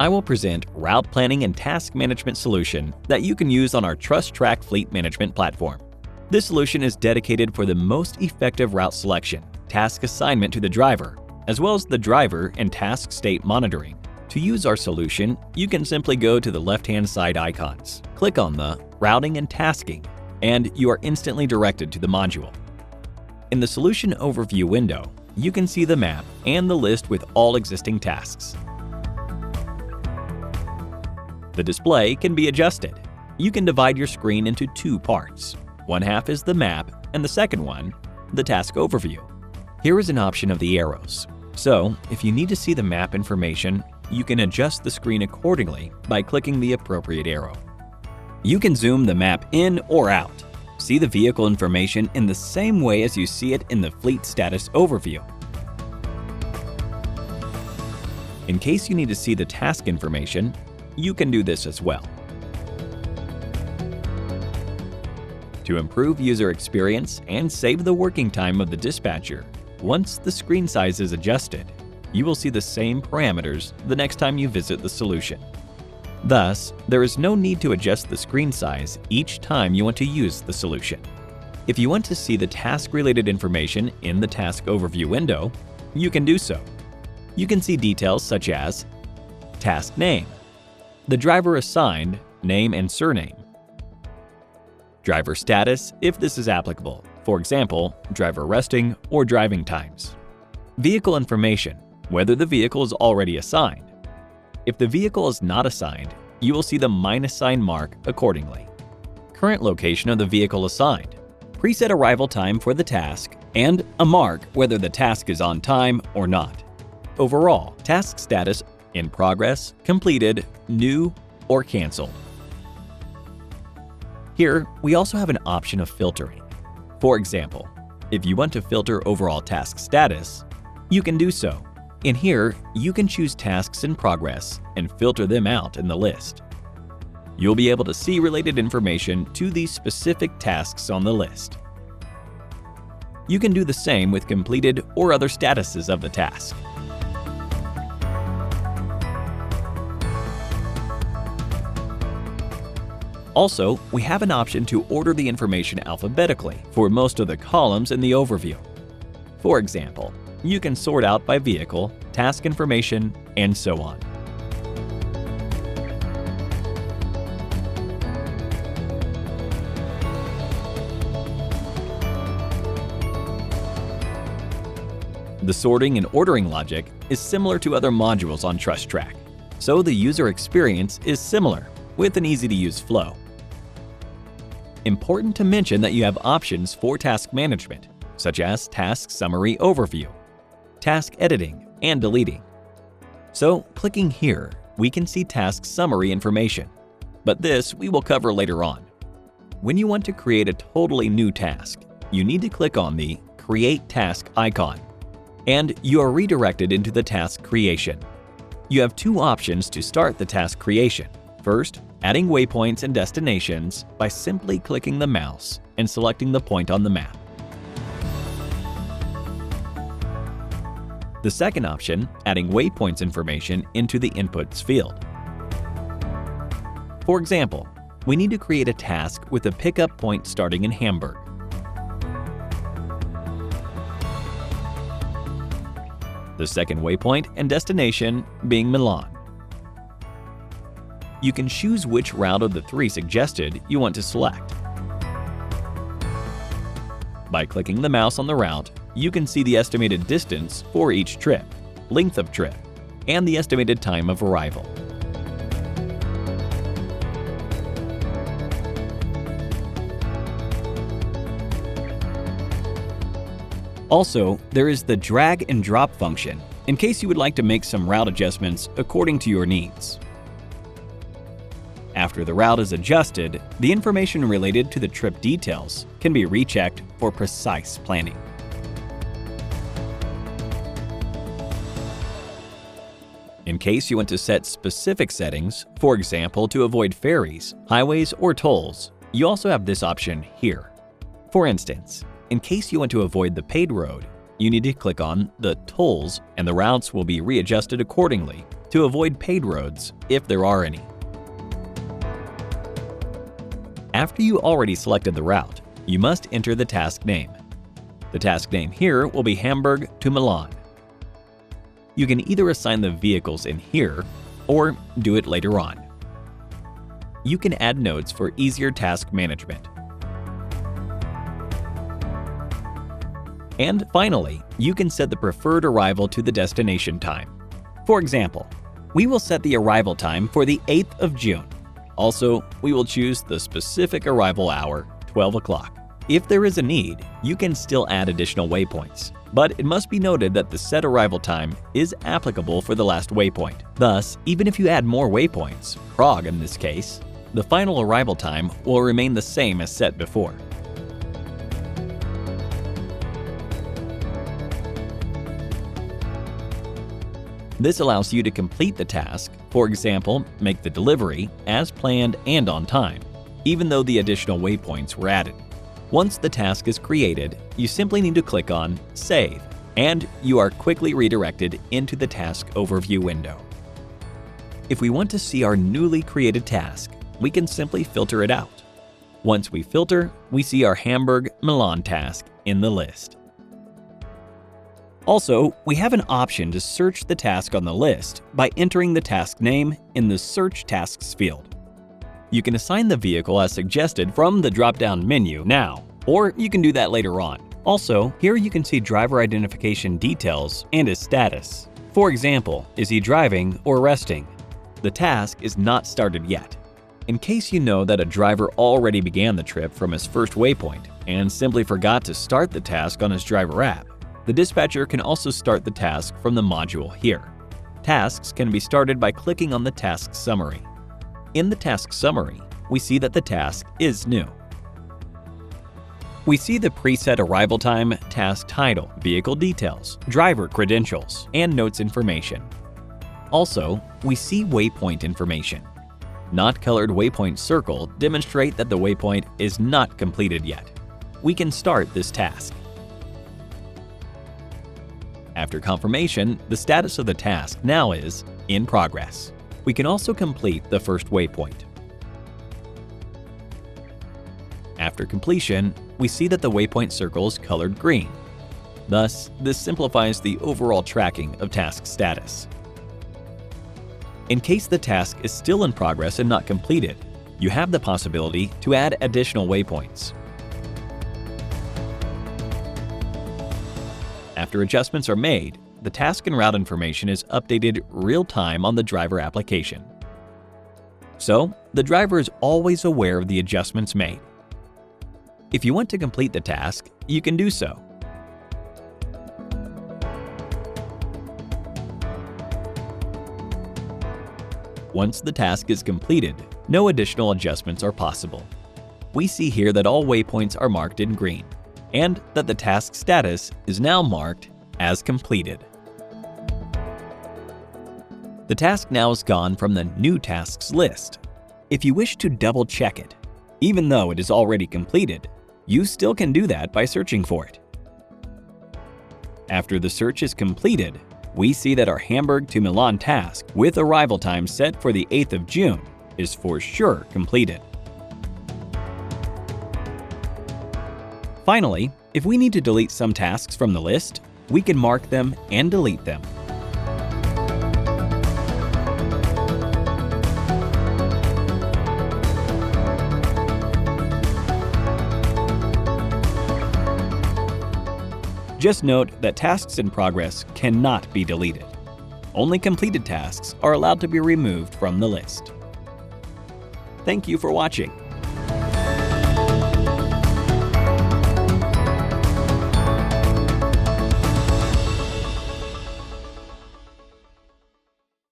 I will present route planning and task management solution that you can use on our TrustTrack fleet management platform. This solution is dedicated for the most effective route selection, task assignment to the driver, as well as the driver and task state monitoring. To use our solution, you can simply go to the left-hand side icons, click on the Routing and Tasking, and you are instantly directed to the module. In the Solution Overview window, you can see the map and the list with all existing tasks. The display can be adjusted. You can divide your screen into two parts. One half is the map, and the second one, the task overview. Here is an option of the arrows. So, if you need to see the map information, you can adjust the screen accordingly by clicking the appropriate arrow. You can zoom the map in or out. See the vehicle information in the same way as you see it in the fleet status overview. In case you need to see the task information, you can do this as well. To improve user experience and save the working time of the dispatcher, once the screen size is adjusted, you will see the same parameters the next time you visit the solution. Thus, there is no need to adjust the screen size each time you want to use the solution. If you want to see the task-related information in the Task Overview window, you can do so. You can see details such as task name, the driver assigned, name and surname, driver status if this is applicable, for example, driver resting or driving times, vehicle information, whether the vehicle is already assigned. If the vehicle is not assigned, you will see the minus sign mark accordingly. Current location of the vehicle assigned, preset arrival time for the task, and a mark whether the task is on time or not. Overall, task status in progress, completed, new, or canceled. Here, we also have an option of filtering. For example, if you want to filter overall task status, you can do so. In here, you can choose tasks in progress and filter them out in the list. You'll be able to see related information to these specific tasks on the list. You can do the same with completed or other statuses of the task. Also, we have an option to order the information alphabetically for most of the columns in the overview. For example, you can sort out by vehicle, task information, and so on. The sorting and ordering logic is similar to other modules on TrustTrack, so the user experience is similar with an easy-to-use flow. Important to mention that you have options for task management, such as Task Summary Overview, Task Editing, and Deleting. So, clicking here, we can see task summary information, but this we will cover later on. When you want to create a totally new task, you need to click on the Create Task icon, and you are redirected into the task creation. You have two options to start the task creation. First, adding waypoints and destinations by simply clicking the mouse and selecting the point on the map. The second option, adding waypoints information into the inputs field. For example, we need to create a task with a pickup point starting in Hamburg. The second waypoint and destination being Milan. You can choose which route of the three suggested you want to select. By clicking the mouse on the route, you can see the estimated distance for each trip, length of trip, and the estimated time of arrival. Also, there is the drag and drop function in case you would like to make some route adjustments according to your needs. After the route is adjusted, the information related to the trip details can be rechecked for precise planning. In case you want to set specific settings, for example to avoid ferries, highways, or tolls, you also have this option here. For instance, in case you want to avoid the paid road, you need to click on the tolls and the routes will be readjusted accordingly to to avoid paid roads if there are any. After you already selected the route, you must enter the task name. The task name here will be Hamburg to Milan. You can either assign the vehicles in here or do it later on. You can add notes for easier task management. And finally, you can set the preferred arrival to the destination time. For example, we will set the arrival time for the 8th of June. Also, we will choose the specific arrival hour, 12 o'clock. If there is a need, you can still add additional waypoints, but it must be noted that the set arrival time is applicable for the last waypoint. Thus, even if you add more waypoints, Prague in this case, the final arrival time will remain the same as set before. This allows you to complete the task, for example, make the delivery as planned and on time, even though the additional waypoints were added. Once the task is created, you simply need to click on Save, and you are quickly redirected into the task overview window. If we want to see our newly created task, we can simply filter it out. Once we filter, we see our Hamburg-Milan task in the list. Also, we have an option to search the task on the list by entering the task name in the Search Tasks field. You can assign the vehicle as suggested from the drop-down menu now, or you can do that later on. Also, here you can see driver identification details and his status. For example, is he driving or resting? The task is not started yet. In case you know that a driver already began the trip from his first waypoint and simply forgot to start the task on his driver app, the dispatcher can also start the task from the module here. Tasks can be started by clicking on the task summary. In the task summary, we see that the task is new. We see the preset arrival time, task title, vehicle details, driver credentials, and notes information. Also, we see waypoint information. Not colored waypoint circle demonstrate that the waypoint is not completed yet. We can start this task. After confirmation, the status of the task now is in progress. We can also complete the first waypoint. After completion, we see that the waypoint circle is colored green. Thus, this simplifies the overall tracking of task status. In case the task is still in progress and not completed, you have the possibility to add additional waypoints. After adjustments are made, the task and route information is updated real-time on the driver application. So, the driver is always aware of the adjustments made. If you want to complete the task, you can do so. Once the task is completed, no additional adjustments are possible. We see here that all waypoints are marked in green, and that the task status is now marked as completed. The task now is gone from the New Tasks list. If you wish to double-check it, even though it is already completed, you still can do that by searching for it. After the search is completed, we see that our Hamburg to Milan task with arrival time set for the 8th of June is for sure completed. Finally, if we need to delete some tasks from the list, we can mark them and delete them. Just note that tasks in progress cannot be deleted. Only completed tasks are allowed to be removed from the list. Thank you for watching.